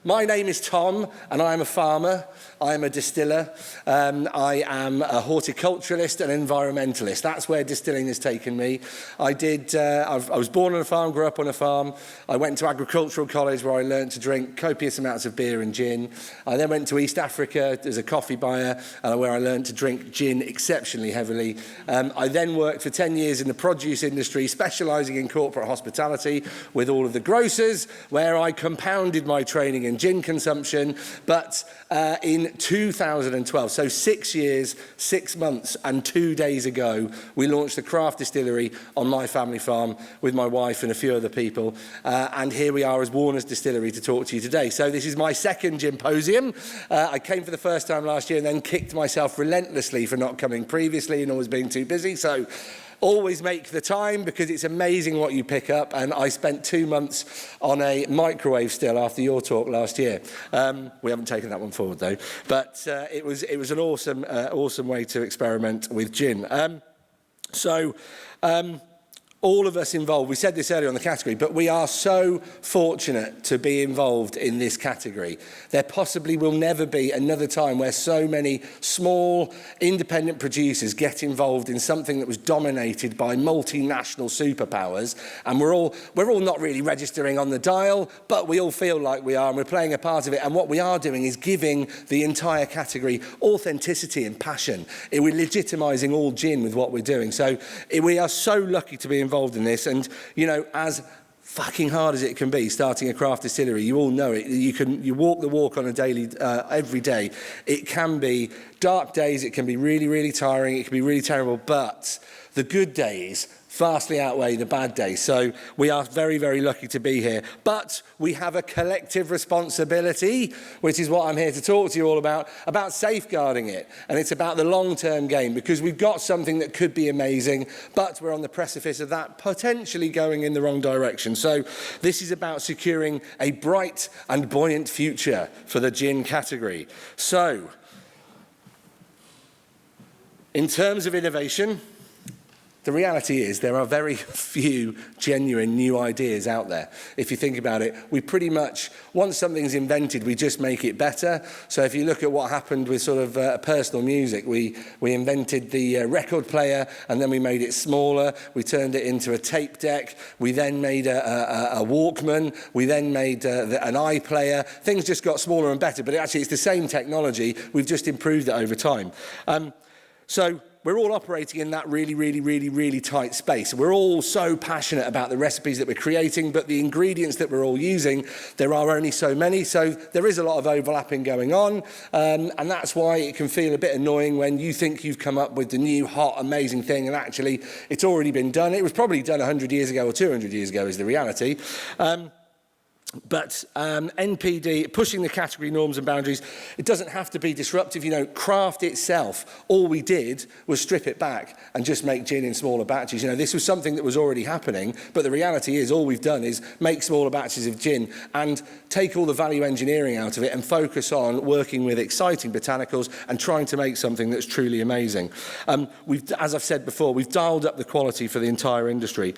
My name is Tom, and I am a farmer. I am a distiller. I am a horticulturalist and environmentalist. That's where distilling has taken me. I was born on a farm, grew up on a farm. I went to agricultural college where I learned to drink copious amounts of beer and gin. I then went to East Africa as a coffee buyer, where I learned to drink gin exceptionally heavily. I then worked for 10 years in the produce industry, specialising in corporate hospitality with all of the grocers, where I compounded my training in gin consumption. But in 2012, so 6 years, 6 months and 2 days ago, we launched the craft distillery on my family farm with my wife and a few other people. And here we are as Warner's Distillery to talk to you today. So this is my second Gymposium. I came for the first time last year and then kicked myself relentlessly for not coming previously and always being too busy. So always make the time, because it's amazing what you pick up. And I spent 2 months on a microwave still after your talk last year. We haven't taken that one forward though, but it was an awesome way to experiment with gin. All of us involved, we said this earlier on the category, but we are so fortunate to be involved in this category. There possibly will never be another time where so many small independent producers get involved in something that was dominated by multinational superpowers. And we're all not really registering on the dial, but we all feel like we are, and we're playing a part of it. And what we are doing is giving the entire category authenticity and passion. We're legitimising all gin with what we're doing. So we are so lucky to be involved in this. And you know, as fucking hard as it can be starting a craft distillery, you all know it. You walk the walk on a daily, every day. It can be dark days, it can be really, really tiring, it can be really terrible, but the good days vastly outweigh the bad days. So we are very, very lucky to be here. But we have a collective responsibility, which is what I'm here to talk to you all about safeguarding it. And it's about the long-term game, because we've got something that could be amazing, but we're on the precipice of that potentially going in the wrong direction. So this is about securing a bright and buoyant future for the gin category. So, in terms of innovation, the reality is there are very few genuine new ideas out there. If you think about it, we pretty much, once something's invented, we just make it better. So if you look at what happened with sort of personal music, we invented the record player, and then we made it smaller. We turned it into a tape deck. We then made a Walkman. We then made an iPlayer. Things just got smaller and better, but actually it's the same technology. We've just improved it over time. So we're all operating in that really, really, really, really tight space. We're all so passionate about the recipes that we're creating, but the ingredients that we're all using, there are only so many, so there is a lot of overlapping going on, and that's why it can feel a bit annoying when you think you've come up with the new, hot, amazing thing, and actually it's already been done. It was probably done 100 years ago or 200 years ago is the reality. But NPD, pushing the category norms and boundaries, it doesn't have to be disruptive. You know, craft itself, all we did was strip it back and just make gin in smaller batches. You know, this was something that was already happening, but the reality is all we've done is make smaller batches of gin and take all the value engineering out of it and focus on working with exciting botanicals and trying to make something that's truly amazing. As I've said before, we've dialed up the quality for the entire industry.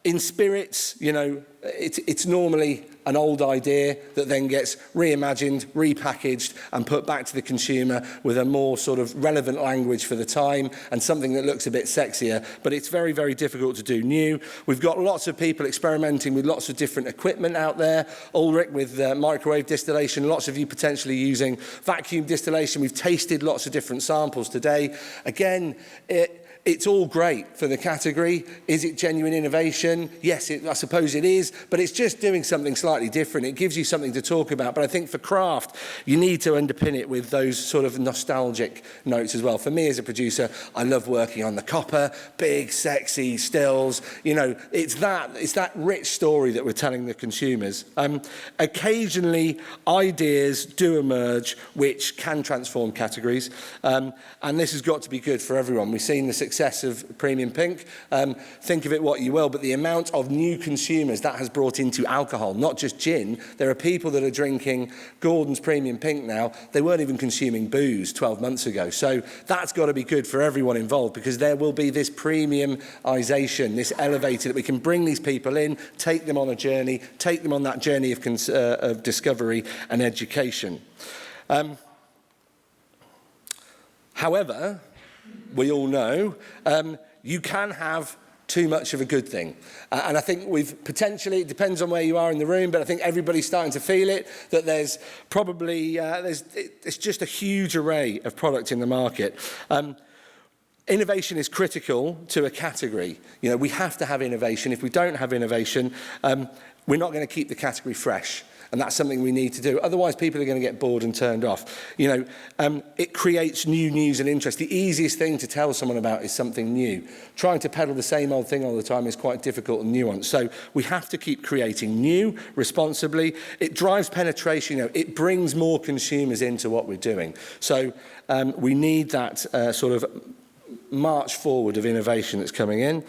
In spirits, you know, it's normally an old idea that then gets reimagined, repackaged and put back to the consumer with a more sort of relevant language for the time and something that looks a bit sexier, but it's very, very difficult to do new. We've got lots of people experimenting with lots of different equipment out there. Ulrich with microwave distillation, lots of you potentially using vacuum distillation. We've tasted lots of different samples today. Again, it's all great for the category. Is it genuine innovation? Yes, I suppose it is, but it's just doing something slightly different. It gives you something to talk about, but I think for craft, you need to underpin it with those sort of nostalgic notes as well. For me as a producer, I love working on the copper, big, sexy stills. You know, it's that rich story that we're telling the consumers. Occasionally, ideas do emerge which can transform categories, and this has got to be good for everyone. We've seen the success of Premium Pink. Think of it what you will, but the amount of new consumers that has brought into alcohol, not just gin. There are people that are drinking Gordon's Premium Pink now. They weren't even consuming booze 12 months ago. So that's got to be good for everyone involved, because there will be this premiumisation, this elevator that we can bring these people in, take them on a journey, take them on that journey of discovery and education. However, we all know you can have too much of a good thing. And I think we've potentially, it depends on where you are in the room, but I think everybody's starting to feel it, that there's probably, it's just a huge array of product in the market. Innovation is critical to a category. You know, we have to have innovation. If we don't have innovation, we're not going to keep the category fresh. And that's something we need to do. Otherwise, people are going to get bored and turned off. You know, it creates new news and interest. The easiest thing to tell someone about is something new. Trying to peddle the same old thing all the time is quite difficult and nuanced. So we have to keep creating new, responsibly. It drives penetration. You know, it brings more consumers into what we're doing. So we need that sort of march forward of innovation that's coming in.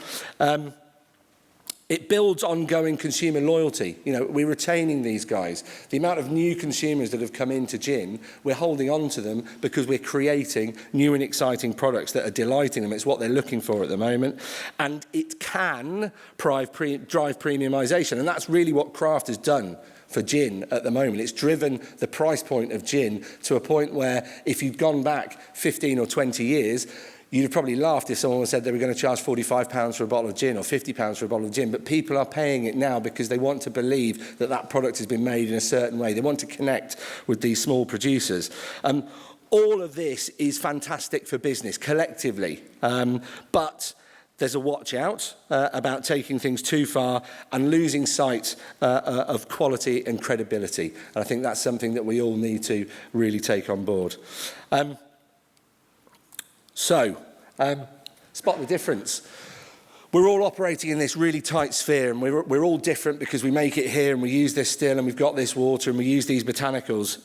It builds ongoing consumer loyalty. You know, we're retaining these guys. The amount of new consumers that have come into gin, we're holding on to them because we're creating new and exciting products that are delighting them. It's what they're looking for at the moment. And it can drive premiumisation. And that's really what craft has done for gin at the moment. It's driven the price point of gin to a point where if you'd gone back 15 or 20 years, you'd have probably laughed if someone said they were going to charge £45 for a bottle of gin or £50 for a bottle of gin, but people are paying it now because they want to believe that that product has been made in a certain way. They want to connect with these small producers. All of this is fantastic for business collectively, but there's a watch out about taking things too far and losing sight of quality and credibility. And I think that's something that we all need to really take on board. So, spot the difference. We're all operating in this really tight sphere, and we're all different because we make it here and we use this still and we've got this water and we use these botanicals.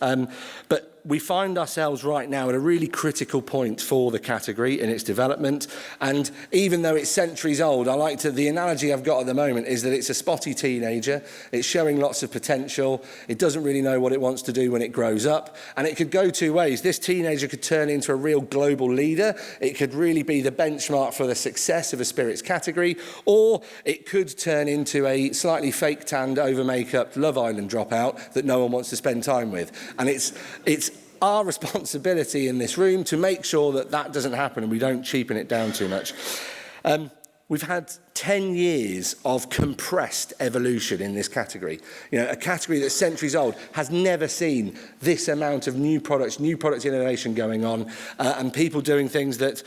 But we find ourselves right now at a really critical point for the category in its development. And even though it's centuries old, the analogy I've got at the moment is that it's a spotty teenager. It's showing lots of potential. It doesn't really know what it wants to do when it grows up. And it could go two ways. This teenager could turn into a real global leader. It could really be the benchmark for the success of a spirits category. Or it could turn into a slightly fake-tanned, over-makeup Love Island dropout that no one wants to spend time with. And it's our responsibility in this room to make sure that that doesn't happen and we don't cheapen it down too much. We've had 10 years of compressed evolution in this category. You know, a category that's centuries old has never seen this amount of new product innovation going on, and people doing things that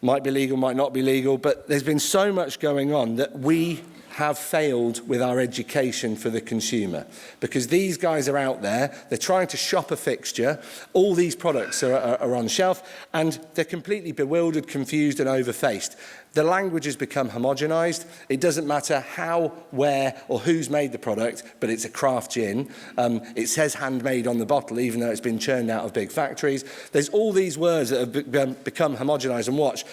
might be legal, might not be legal, but there's been so much going on that we have failed with our education for the consumer, because these guys are out there, they're trying to shop a fixture, all these products are on shelf, and they're completely bewildered, confused and overfaced. The language has become homogenised. It doesn't matter how, where or who's made the product, but it's a craft gin. It says handmade on the bottle, even though it's been churned out of big factories. There's all these words that have become homogenised. And watch,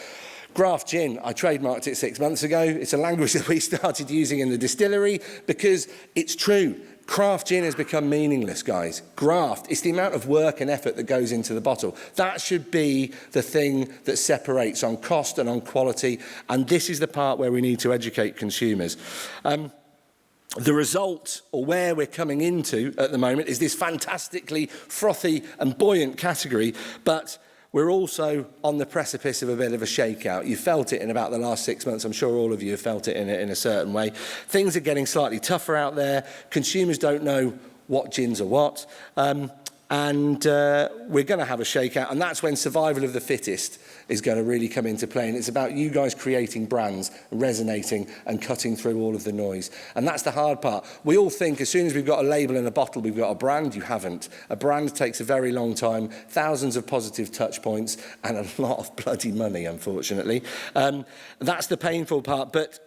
Craft gin, I trademarked it 6 months ago. It's a language that we started using in the distillery because it's true. Craft gin has become meaningless, guys. Graft, it's the amount of work and effort that goes into the bottle. That should be the thing that separates on cost and on quality, and this is the part where we need to educate consumers. The result, or where we're coming into at the moment, is this fantastically frothy and buoyant category, but we're also on the precipice of a bit of a shakeout. You felt it in about the last 6 months. I'm sure all of you have felt it in a certain way. Things are getting slightly tougher out there. Consumers don't know what gins are what. And we're going to have a shakeout. And that's when survival of the fittest is going to really come into play. And it's about you guys creating brands, resonating and cutting through all of the noise. And that's the hard part. We all think as soon as we've got a label and a bottle, we've got a brand. You haven't. A brand takes a very long time, thousands of positive touch points and a lot of bloody money, unfortunately. That's the painful part. But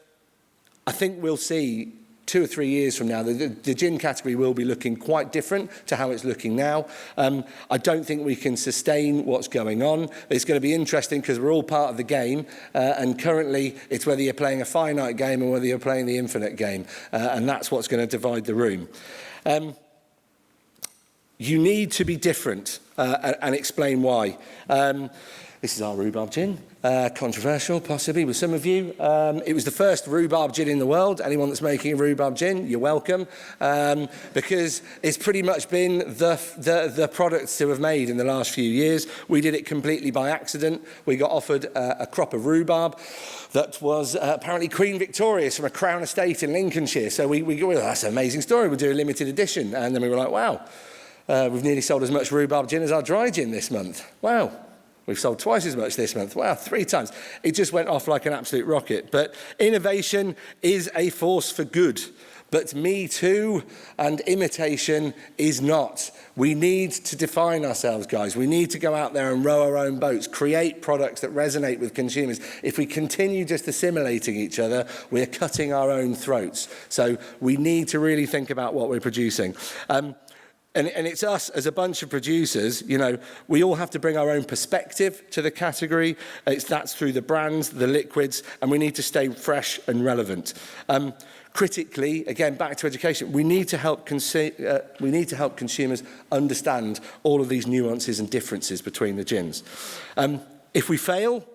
I think we'll see 2 or 3 years from now, the gin category will be looking quite different to how it's looking now. I don't think we can sustain what's going on. It's going to be interesting because we're all part of the game, and currently it's whether you're playing a finite game or whether you're playing the infinite game, and that's what's going to divide the room. You need to be different and explain why. This is our rhubarb gin. Controversial, possibly, with some of you. It was the first rhubarb gin in the world. Anyone that's making a rhubarb gin, you're welcome. Because it's pretty much been the product to have made in the last few years. We did it completely by accident. We got offered a crop of rhubarb that was apparently Queen Victoria's from a Crown estate in Lincolnshire. So we go, well, that's an amazing story. We'll do a limited edition. And then we were like, wow, we've nearly sold as much rhubarb gin as our dry gin this month. Wow. We've sold twice as much this month. Wow, 3 times. It just went off like an absolute rocket. But innovation is a force for good. But me too and imitation is not. We need to define ourselves, guys. We need to go out there and row our own boats, create products that resonate with consumers. If we continue just assimilating each other, we're cutting our own throats. So we need to really think about what we're producing. And it's us as a bunch of producers, you know, we all have to bring our own perspective to the category. That's through the brands, the liquids, and we need to stay fresh and relevant. Critically, again, back to education, we need to help consumers understand all of these nuances and differences between the gins. If we fail,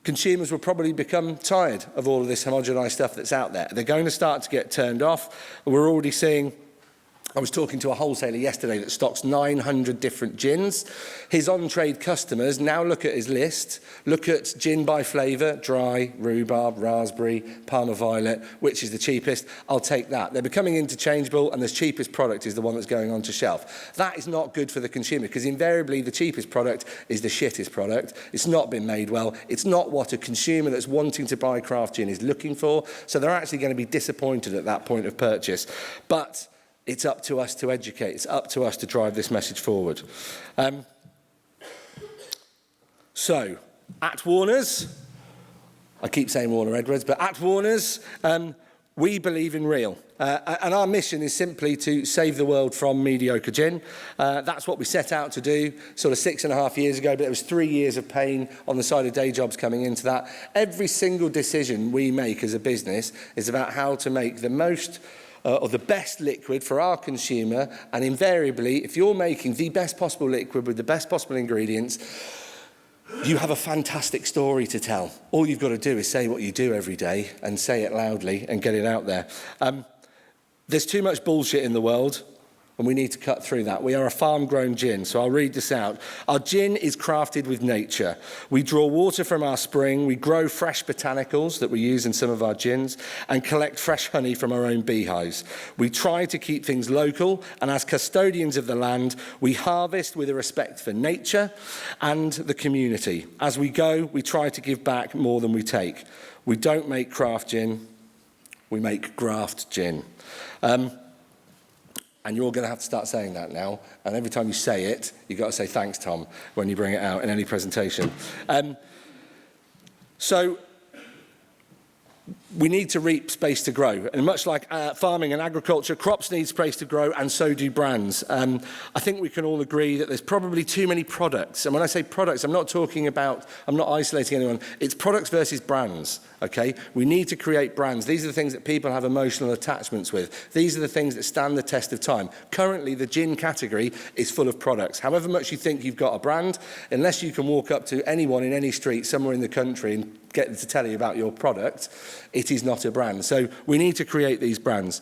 consumers will probably become tired of all of this homogenised stuff that's out there. They're going to start to get turned off. We're already seeing... I was talking to a wholesaler yesterday that stocks 900 different gins. His on-trade customers now look at his list, look at gin by flavour, dry, rhubarb, raspberry, Parma Violet, which is the cheapest. I'll take that. They're becoming interchangeable, and the cheapest product is the one that's going onto shelf. That is not good for the consumer, because invariably the cheapest product is the shittest product. It's not been made well. It's not what a consumer that's wanting to buy craft gin is looking for. So they're actually going to be disappointed at that point of purchase. But it's up to us to educate. It's up to us to drive this message forward. So, at Warners, I keep saying Warner Edwards, but at Warners, we believe in real. And our mission is simply to save the world from mediocre gin. That's what we set out to do sort of 6.5 years ago, but it was 3 years of pain on the side of day jobs coming into that. Every single decision we make as a business is about how to make the most or the best liquid for our consumer, and invariably, if you're making the best possible liquid with the best possible ingredients, you have a fantastic story to tell. All you've got to do is say what you do every day and say it loudly and get it out there. There's too much bullshit in the world, and we need to cut through that. We are a farm-grown gin, so I'll read this out. Our gin is crafted with nature. We draw water from our spring, we grow fresh botanicals that we use in some of our gins, and collect fresh honey from our own beehives. We try to keep things local, and as custodians of the land, we harvest with a respect for nature and the community. As we go, we try to give back more than we take. We don't make craft gin, we make graft gin. And you're going to have to start saying that now. And every time you say it, you've got to say thanks, Tom, when you bring it out in any presentation. So we need to reap space to grow. And much like farming and agriculture, crops need space to grow, and so do brands. I think we can all agree that there's probably too many products. And when I say products, I'm not isolating anyone. It's products versus brands, okay? We need to create brands. These are the things that people have emotional attachments with. These are the things that stand the test of time. Currently, the gin category is full of products. However much you think you've got a brand, unless you can walk up to anyone in any street somewhere in the country and get them to tell you about your product, it is not a brand. So we need to create these brands.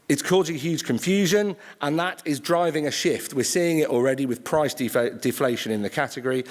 It's causing huge confusion, and that is driving a shift. We're seeing it already with price deflation in the category.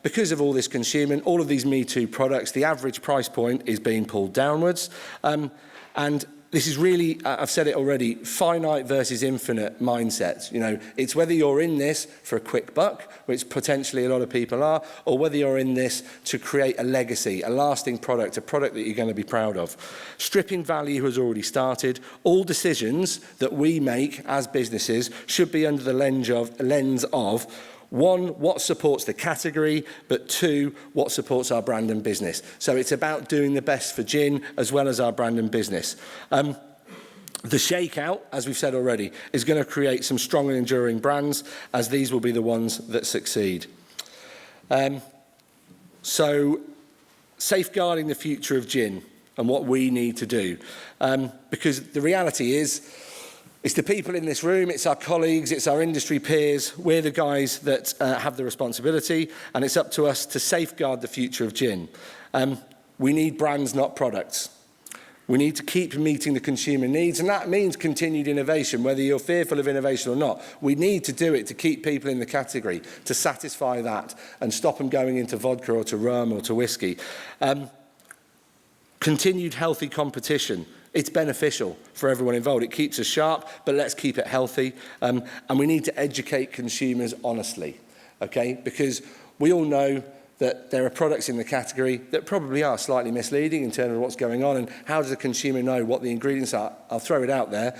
Because of all this consuming, all of these Me Too products, the average price point is being pulled downwards. And this is really, I've said it already, finite versus infinite mindset. You know, it's whether you're in this for a quick buck, which potentially a lot of people are, or whether you're in this to create a legacy, a lasting product, a product that you're going to be proud of. Stripping value has already started. All decisions that we make as businesses should be under the lens of One, what supports the category, but two, what supports our brand and business. So it's about doing the best for gin as well as our brand and business. The shakeout, as we've said already, is going to create some strong and enduring brands, as these will be the ones that succeed. So safeguarding the future of gin and what we need to do. Because the reality is, it's the people in this room, it's our colleagues, it's our industry peers, we're the guys that have the responsibility, and it's up to us to safeguard the future of gin. We need brands, not products. We need to keep meeting the consumer needs, and that means continued innovation, whether you're fearful of innovation or not. We need to do it to keep people in the category, to satisfy that, and stop them going into vodka or to rum or to whiskey. Continued healthy competition. It's beneficial for everyone involved. It keeps us sharp, but let's keep it healthy. And we need to educate consumers honestly, okay? Because we all know that there are products in the category that probably are slightly misleading in terms of what's going on, and how does the consumer know what the ingredients are? I'll throw it out there.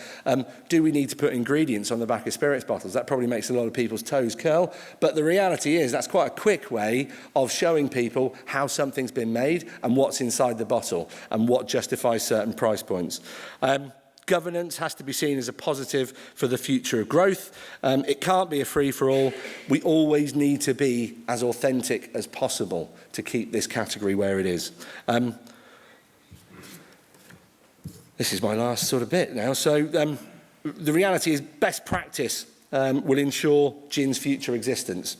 Do we need to put ingredients on the back of spirits bottles? That probably makes a lot of people's toes curl, but the reality is that's quite a quick way of showing people how something's been made and what's inside the bottle and what justifies certain price points. Governance has to be seen as a positive for the future of growth. It can't be a free-for-all. We always need to be as authentic as possible to keep this category where it is. This is my last sort of bit now. So the reality is best practice will ensure gin's future existence.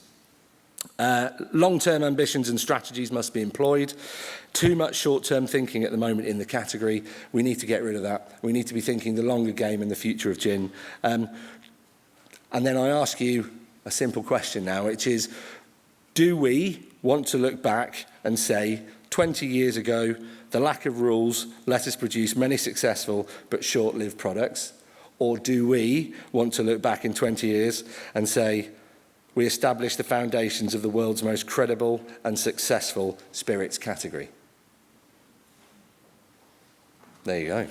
Long-term ambitions and strategies must be employed. Too much short-term thinking at the moment in the category. We need to get rid of that. We need to be thinking the longer game and the future of gin. And then I ask you a simple question now, which is, do we want to look back and say, 20 years ago, the lack of rules let us produce many successful but short-lived products? Or do we want to look back in 20 years and say, we established the foundations of the world's most credible and successful spirits category? There you go.